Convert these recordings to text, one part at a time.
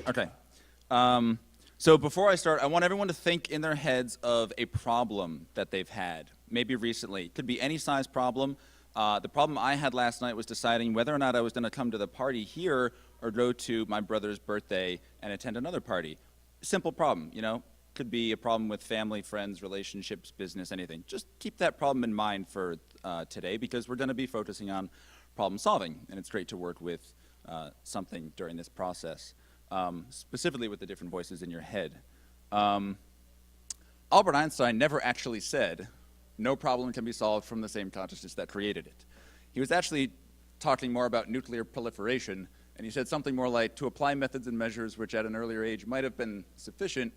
Okay. So before I start, I want everyone to think in their heads of a problem that they've had, maybe recently. It could be any size problem. The problem I had last night was deciding whether or not I was going to come to the party here or go to my brother's birthday and attend another party. Simple problem, you know. Could be a problem with family, friends, relationships, business, anything. Just keep that problem in mind for today, because we're going to be focusing on problem solving, and it's great to work with something during this process, specifically with the different voices in your head. Albert Einstein never actually said, no problem can be solved from the same consciousness that created it. He was actually talking more about nuclear proliferation, and he said something more like, to apply methods and measures which at an earlier age might have been sufficient,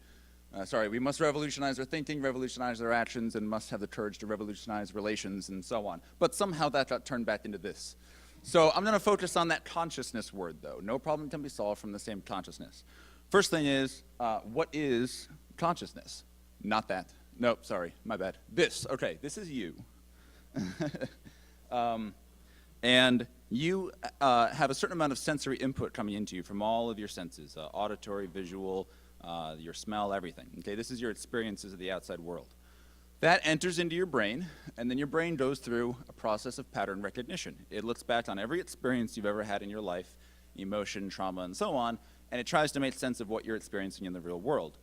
we must revolutionize our thinking, revolutionize our actions, and must have the courage to revolutionize relations, and so on. But somehow that got turned back into this. So I'm going to focus on that consciousness word, though. No problem can be solved from the same consciousness. First thing is, what is consciousness? Not that. Nope, sorry, my bad. This, okay, this is you. And you have a certain amount of sensory input coming into you from all of your senses, auditory, visual, your smell, everything. Okay, this is your experiences of the outside world. That enters into your brain, and then your brain goes through a process of pattern recognition. It looks back on every experience you've ever had in your life, emotion, trauma, and so on, and it tries to make sense of what you're experiencing in the real world.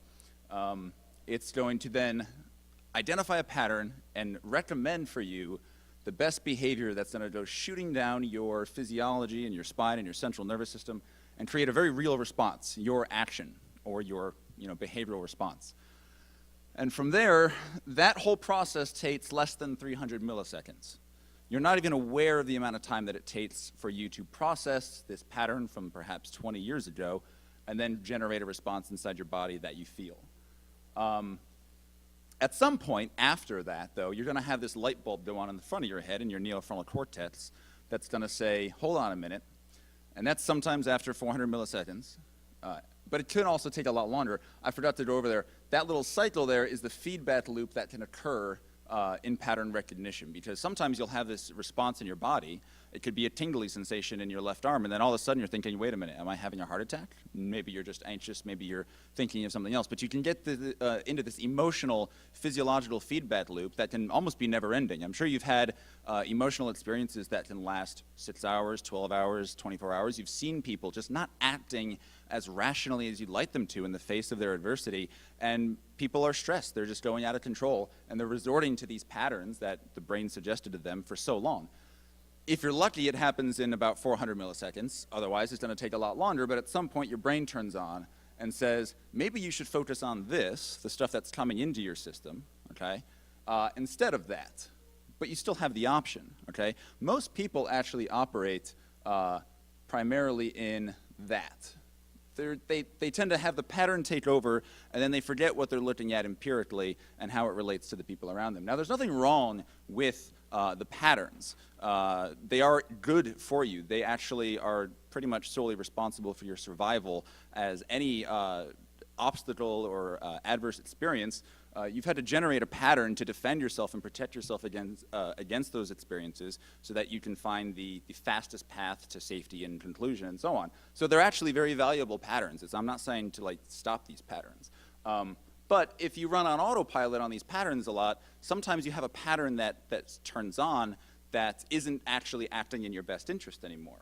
It's going to then identify a pattern and recommend for you the best behavior that's going to go shooting down your physiology and your spine and your central nervous system and create a very real response, your action or your behavioral response. And from there, that whole process takes less than 300 milliseconds. You're not even aware of the amount of time that it takes for you to process this pattern from perhaps 20 years ago and then generate a response inside your body that you feel. At some point after that, though, you're going to have this light bulb go on in the front of your head in your neofrontal cortex that's going to say, hold on a minute. And that's sometimes after 400 milliseconds. But it could also take a lot longer. I forgot to go over there. That little cycle there is the feedback loop that can occur in pattern recognition, because sometimes you'll have this response in your body. It could be a tingly sensation in your left arm, and then all of a sudden you're thinking, wait a minute, am I having a heart attack? Maybe you're just anxious, maybe you're thinking of something else. But you can get into this emotional, physiological feedback loop that can almost be never ending. I'm sure you've had emotional experiences that can last 6 hours, 12 hours, 24 hours. You've seen people just not acting as rationally as you'd like them to in the face of their adversity, and people are stressed. They're just going out of control, and they're resorting to these patterns that the brain suggested to them for so long. If you're lucky, it happens in about 400 milliseconds. Otherwise, it's going to take a lot longer, but at some point, your brain turns on and says, maybe you should focus on this, the stuff that's coming into your system, okay, instead of that. But you still have the option, okay? Most people actually operate primarily in that. They tend to have the pattern take over, and then they forget what they're looking at empirically and how it relates to the people around them. Now, there's nothing wrong with the patterns. They are good for you. They actually are pretty much solely responsible for your survival, as any obstacle or adverse experience. You've had to generate a pattern to defend yourself and protect yourself against those experiences so that you can find the fastest path to safety and conclusion and so on. So they're actually very valuable patterns. I'm not saying to stop these patterns. But if you run on autopilot on these patterns a lot, sometimes you have a pattern that turns on that isn't actually acting in your best interest anymore.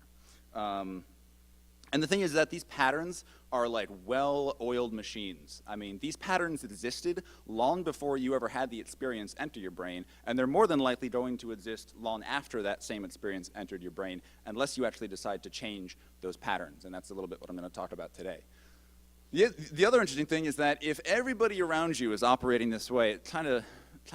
And the thing is that these patterns are like well-oiled machines. I mean, these patterns existed long before you ever had the experience enter your brain, and they're more than likely going to exist long after that same experience entered your brain, unless you actually decide to change those patterns, and that's a little bit what I'm going to talk about today. The other interesting thing is that if everybody around you is operating this way, it kind of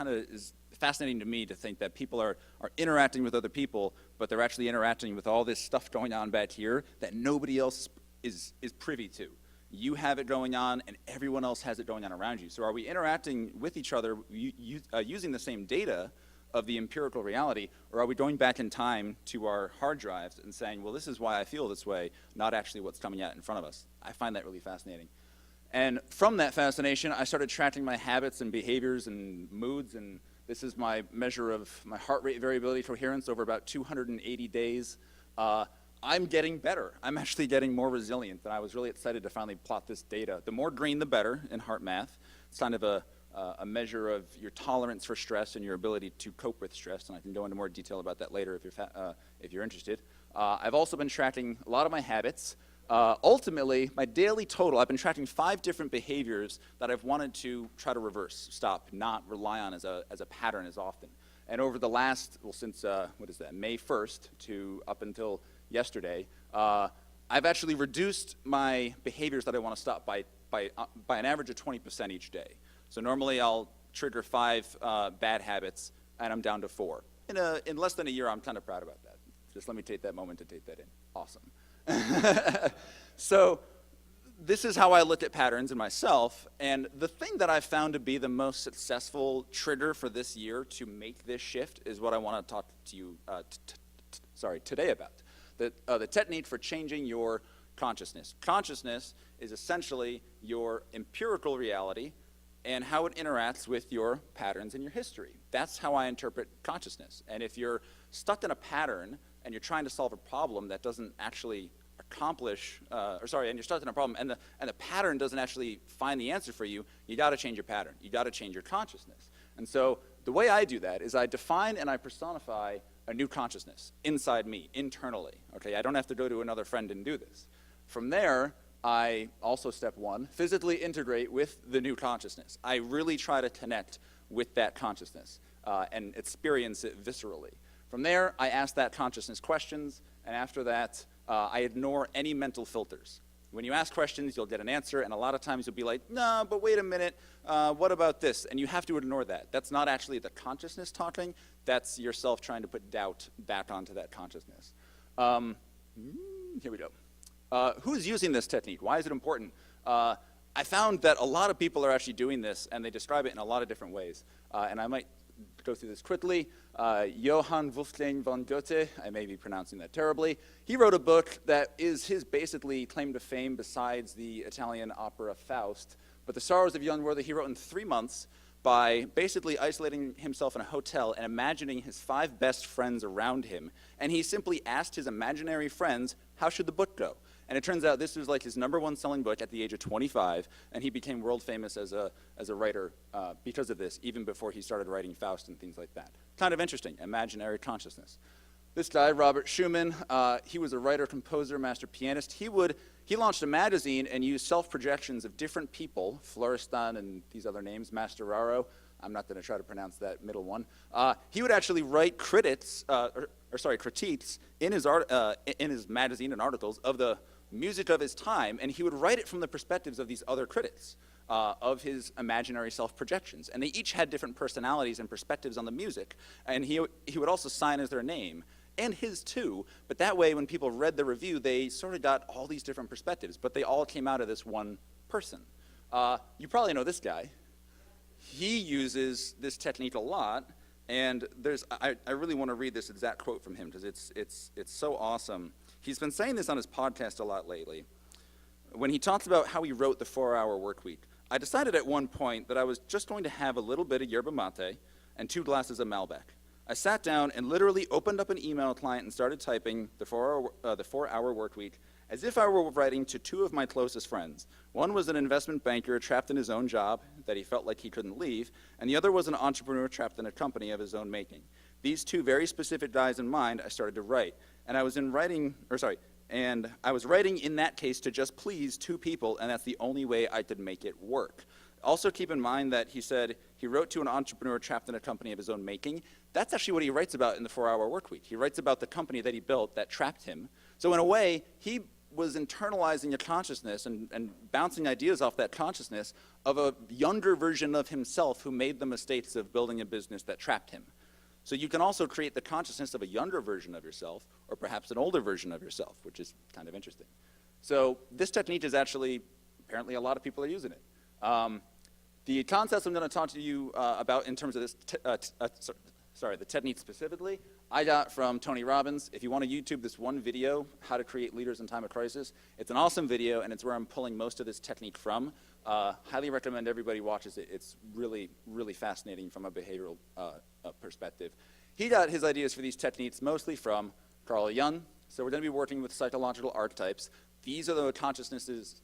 is fascinating to me to think that people are interacting with other people, but they're actually interacting with all this stuff going on back here that nobody else is privy to. You have it going on, and everyone else has it going on around you. So are we interacting with each other using the same data of the empirical reality, or are we going back in time to our hard drives and saying, well, this is why I feel this way, not actually what's coming out in front of us? I find that really fascinating. And from that fascination, I started tracking my habits and behaviors and moods, and this is my measure of my heart rate variability coherence over about 280 days. I'm getting better. I'm actually getting more resilient, and I was really excited to finally plot this data. The more green, the better in heart math. It's kind of a measure of your tolerance for stress and your ability to cope with stress, and I can go into more detail about that later if you're interested. I've also been tracking a lot of my habits. Ultimately, my daily total, I've been tracking 5 different behaviors that I've wanted to try to reverse, stop, not rely on as a pattern as often. And over the last, well, since, May 1st to up until yesterday, I've actually reduced my behaviors that I want to stop by an average of 20% each day. So normally I'll trigger 5 bad habits, and I'm down to 4. In less than a year, I'm kind of proud about that. Just let me take that moment to take that in. Awesome. So this is how I look at patterns in myself, and the thing that I've found to be the most successful trigger for this year to make this shift is what I want to talk to you today about. The technique for changing your consciousness. Consciousness is essentially your empirical reality and how it interacts with your patterns in your history. That's how I interpret consciousness. And if you're stuck in a pattern and you're trying to solve a problem that doesn't actually accomplish, and you're stuck in a problem and the pattern doesn't actually find the answer for you, you gotta change your pattern. You gotta change your consciousness. And so the way I do that is I define and I personify a new consciousness inside me, internally. Okay, I don't have to go to another friend and do this. From there, I also, step 1, physically integrate with the new consciousness. I really try to connect with that consciousness and experience it viscerally. From there, I ask that consciousness questions, and after that, I ignore any mental filters. When you ask questions, you'll get an answer, and a lot of times you'll be like, no, but wait a minute, what about this? And you have to ignore that. That's not actually the consciousness talking, that's yourself trying to put doubt back onto that consciousness. Here we go. Who's using this technique? Why is it important? I found that a lot of people are actually doing this, and they describe it in a lot of different ways. And I might go through this quickly. Johann Wolfgang von Goethe, I may be pronouncing that terribly, he wrote a book that is his basically claim to fame besides the Italian opera Faust. But The Sorrows of Young Werther he wrote in 3 months by basically isolating himself in a hotel and imagining his 5 best friends around him. And he simply asked his imaginary friends, how should the book go? And it turns out this was like his #1 selling book at the age of 25, and he became world famous as a writer because of this, even before he started writing Faust and things like that. Kind of interesting, imaginary consciousness. This guy, Robert Schumann, he was a writer, composer, master pianist. He launched a magazine and used self-projections of different people, Florestan and these other names, Mascheraro. I'm not going to try to pronounce that middle one. He would actually write critiques in his magazine and articles of the music of his time, and he would write it from the perspectives of these other critics of his imaginary self-projections. And they each had different personalities and perspectives on the music, and he would also sign as their name, and his too, but that way when people read the review, they sort of got all these different perspectives, but they all came out of this one person. You probably know this guy. He uses this technique a lot, and I really want to read this exact quote from him because it's so awesome. He's been saying this on his podcast a lot lately. When he talks about how he wrote the 4-hour work week, I decided at one point that I was just going to have a little bit of yerba mate and 2 glasses of Malbec. I sat down and literally opened up an email client and started typing the 4-hour work week as if I were writing to 2 of my closest friends. One was an investment banker trapped in his own job that he felt like he couldn't leave, and the other was an entrepreneur trapped in a company of his own making. These 2 very specific guys in mind, I started to write. And I was writing in that case to just please 2 people, and that's the only way I could make it work. Also keep in mind that he said he wrote to an entrepreneur trapped in a company of his own making. That's actually what he writes about in the 4-hour work week. He writes about the company that he built that trapped him. So in a way, he was internalizing a consciousness and bouncing ideas off that consciousness of a younger version of himself who made the mistakes of building a business that trapped him. So you can also create the consciousness of a younger version of yourself, or perhaps an older version of yourself, which is kind of interesting. So this technique is actually, apparently a lot of people are using it. The concepts I'm going to talk to you about in terms of this, the technique specifically, I got from Tony Robbins. If you want to YouTube this one video, How to Create Leaders in Time of Crisis, it's an awesome video, and it's where I'm pulling most of this technique from. Highly recommend everybody watches it. It's really, really fascinating from a behavioral perspective. He got his ideas for these techniques mostly from Carl Jung, So we're going to be working with psychological archetypes. These are the consciousnesses,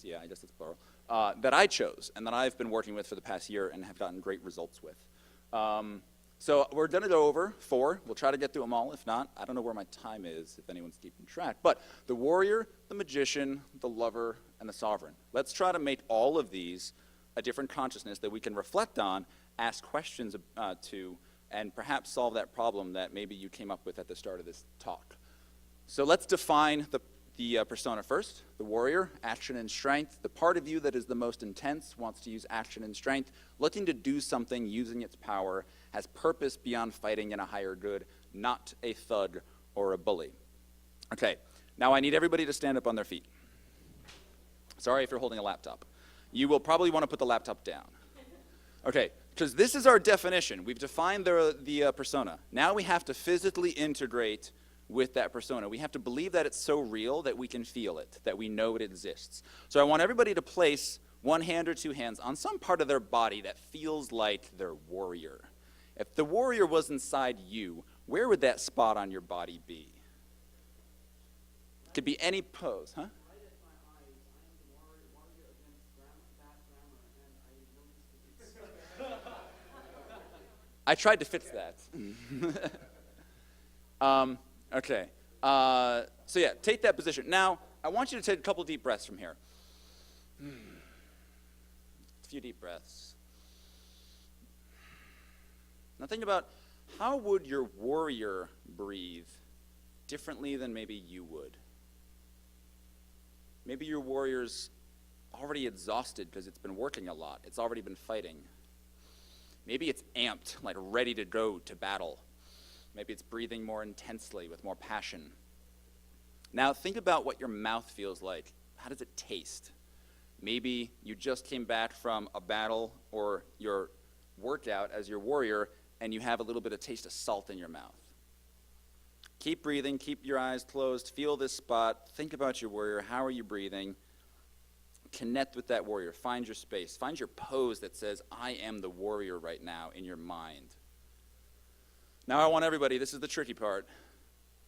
yeah, I guess it's plural, that I chose and that I've been working with for the past year and have gotten great results with. So we're going to go over 4. We'll try to get through them all. If not, I don't know where my time is, if anyone's keeping track. But the warrior, the magician, the lover, and the sovereign. Let's try to make all of these a different consciousness that we can reflect on, ask questions to, and perhaps solve that problem that maybe you came up with at the start of this talk. So let's define the persona first. The warrior, action and strength. The part of you that is the most intense wants to use action and strength, looking to do something using its power, has purpose beyond fighting in a higher good, not a thug or a bully. Okay, now I need everybody to stand up on their feet. Sorry if you're holding a laptop. You will probably want to put the laptop down. Okay, because this is our definition. We've defined the persona. Now we have to physically integrate with that persona. We have to believe that it's so real that we can feel it, that we know it exists. So I want everybody to place one hand or 2 hands on some part of their body that feels like their warrior. If the warrior was inside you, where would that spot on your body be? Could be any pose, huh? I tried to fix that. Okay. So yeah, take that position. Now, I want you to take a couple deep breaths from here. A few deep breaths. Now think about, how would your warrior breathe differently than maybe you would? Maybe your warrior's already exhausted because it's been working a lot. It's already been fighting. Maybe it's amped, like ready to go to battle. Maybe it's breathing more intensely with more passion. Now think about what your mouth feels like. How does it taste? Maybe you just came back from a battle or your workout as your warrior and you have a little bit of taste of salt in your mouth. Keep breathing, keep your eyes closed, feel this spot, think about your warrior, how are you breathing? Connect with that warrior, find your space, find your pose that says, I am the warrior right now in your mind. Now I want everybody, this is the tricky part,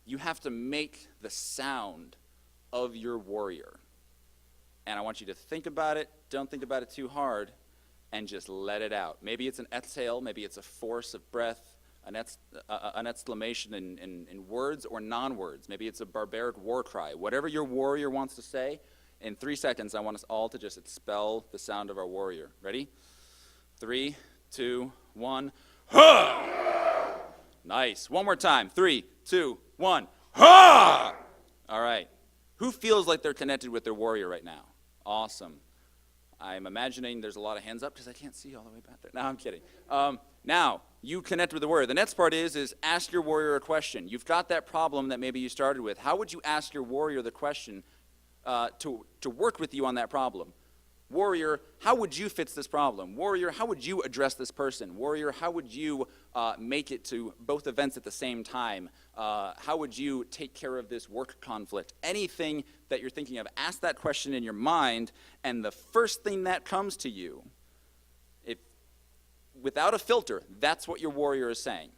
you have to make the sound of your warrior. And I want you to think about it, don't think about it too hard, and just let it out. Maybe it's an exhale, maybe it's a force of breath, an exclamation in words or non-words. Maybe it's a barbaric war cry. Whatever your warrior wants to say, in 3 seconds, I want us all to just expel the sound of our warrior. Ready? 3, 2, 1. Ha! Nice. One more time. 3, 2, 1. Ha! All right. Who feels like they're connected with their warrior right now? Awesome. I'm imagining there's a lot of hands up because I can't see all the way back there. No, I'm kidding. Now, you connect with the warrior. The next part is ask your warrior a question. You've got that problem that maybe you started with. How would you ask your warrior the question to work with you on that problem? Warrior, how would you fix this problem? Warrior, how would you address this person? Warrior, how would you make it to both events at the same time? How would you take care of this work conflict? Anything that you're thinking of, ask that question in your mind, and the first thing that comes to you, without a filter, that's what your warrior is saying.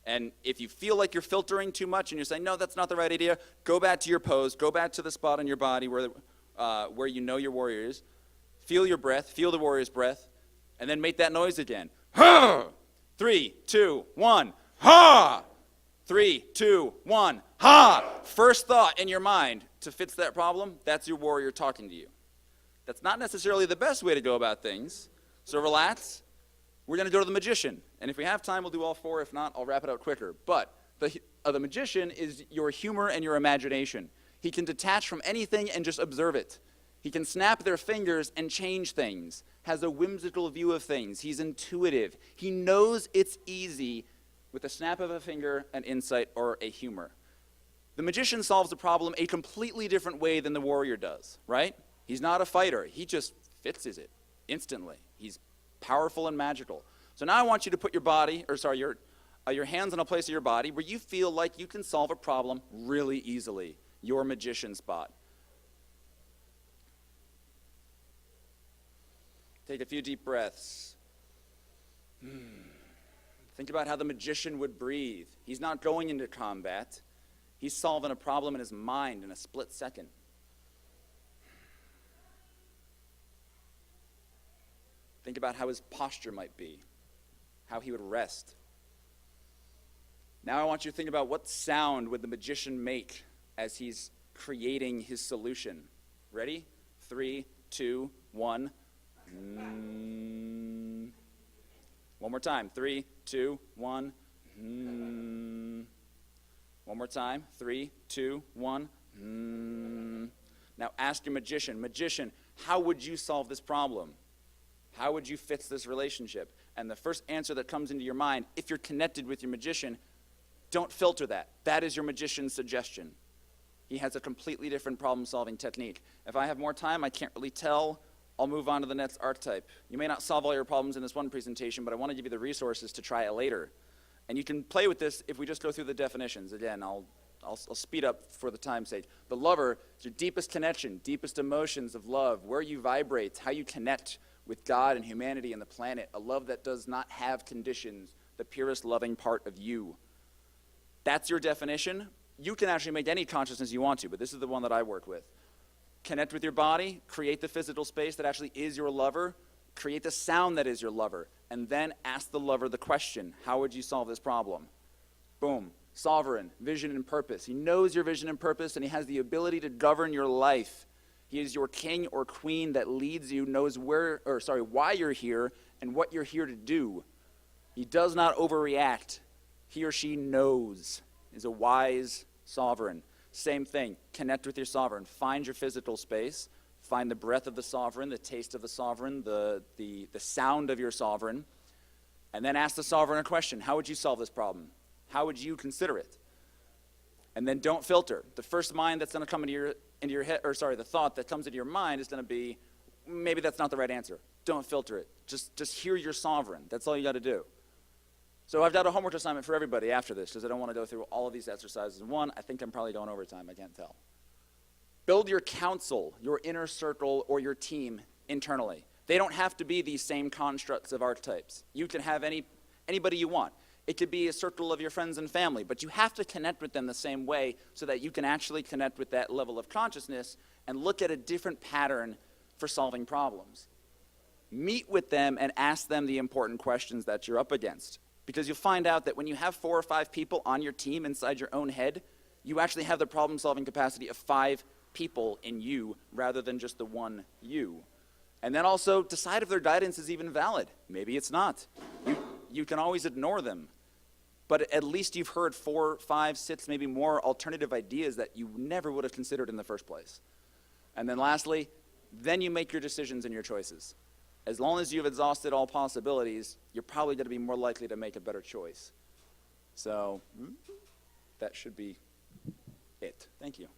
And if you feel like you're filtering too much and you're saying, no, that's not the right idea, go back to your pose, go back to the spot on your body where you know your warrior is. Feel your breath, feel the warrior's breath, and then make that noise again. Ha! 3, 2, 1, ha! 3, 2, 1, ha! First thought in your mind to fix that problem, that's your warrior talking to you. That's not necessarily the best way to go about things, so relax. We're going to go to the magician, and if we have time, we'll do all 4. If not, I'll wrap it out quicker. But the magician is your humor and your imagination. He can detach from anything and just observe it. He can snap their fingers and change things, has a whimsical view of things. He's intuitive. He knows it's easy with a snap of a finger, an insight, or a humor. The magician solves the problem a completely different way than the warrior does, right? He's not a fighter. He just fixes it instantly. He's powerful and magical. So now I want you to put your hands on a place of your body where you feel like you can solve a problem really easily, your magician spot. Take a few deep breaths. Think Think about how the magician would breathe. He's not going into combat. He's solving a problem in his mind in a split second. Think about how his posture might be, how he would rest. Now I want you to think about what sound would the magician make as he's creating his solution. Ready? 3, 2, 1. One more time. 3, 2, 1. One more time. 3, 2, 1. Now ask your magician, how would you solve this problem? How would you fix this relationship? And the first answer that comes into your mind, if you're connected with your magician, don't filter that. That is your magician's suggestion. He has a completely different problem-solving technique. If I have more time, I can't really tell. I'll move on to the next archetype. You may not solve all your problems in this one presentation, but I want to give you the resources to try it later. And you can play with this if we just go through the definitions. Again, I'll speed up for the time's sake. The lover is your deepest connection, deepest emotions of love, where you vibrate, how you connect with God and humanity and the planet, a love that does not have conditions, the purest loving part of you. That's your definition. You can actually make any consciousness you want to, but this is the one that I work with. Connect with your body, create the physical space that actually is your lover, create the sound that is your lover, and then ask the lover the question, how would you solve this problem? Boom. Sovereign, vision and purpose. He knows your vision and purpose, and he has the ability to govern your life. He is your king or queen that leads you, knows why you're here and what you're here to do. He does not overreact. He or she knows. Is a wise sovereign. Same thing, connect with your sovereign. Find your physical space. Find the breath of the sovereign, the taste of the sovereign, the sound of your sovereign. And then ask the sovereign a question. How would you solve this problem? How would you consider it? And then don't filter. The first mind that's going to come into your head, the thought that comes into your mind is going to be, maybe that's not the right answer. Don't filter it. Just hear your sovereign. That's all you got to do. So I've got a homework assignment for everybody after this, because I don't want to go through all of these exercises in one. I think I'm probably going over time. I can't tell. Build your council, your inner circle, or your team internally. They don't have to be these same constructs of archetypes. You can have anybody you want. It could be a circle of your friends and family, but you have to connect with them the same way so that you can actually connect with that level of consciousness and look at a different pattern for solving problems. Meet with them and ask them the important questions that you're up against. Because you'll find out that when you have 4 or 5 people on your team inside your own head, you actually have the problem-solving capacity of 5 people in you rather than just the one you. And then also decide if their guidance is even valid. Maybe it's not. You can always ignore them. But at least you've heard 4, 5, 6, maybe more alternative ideas that you never would have considered in the first place. And then lastly, then you make your decisions and your choices. As long as you've exhausted all possibilities, you're probably going to be more likely to make a better choice. So that should be it. Thank you.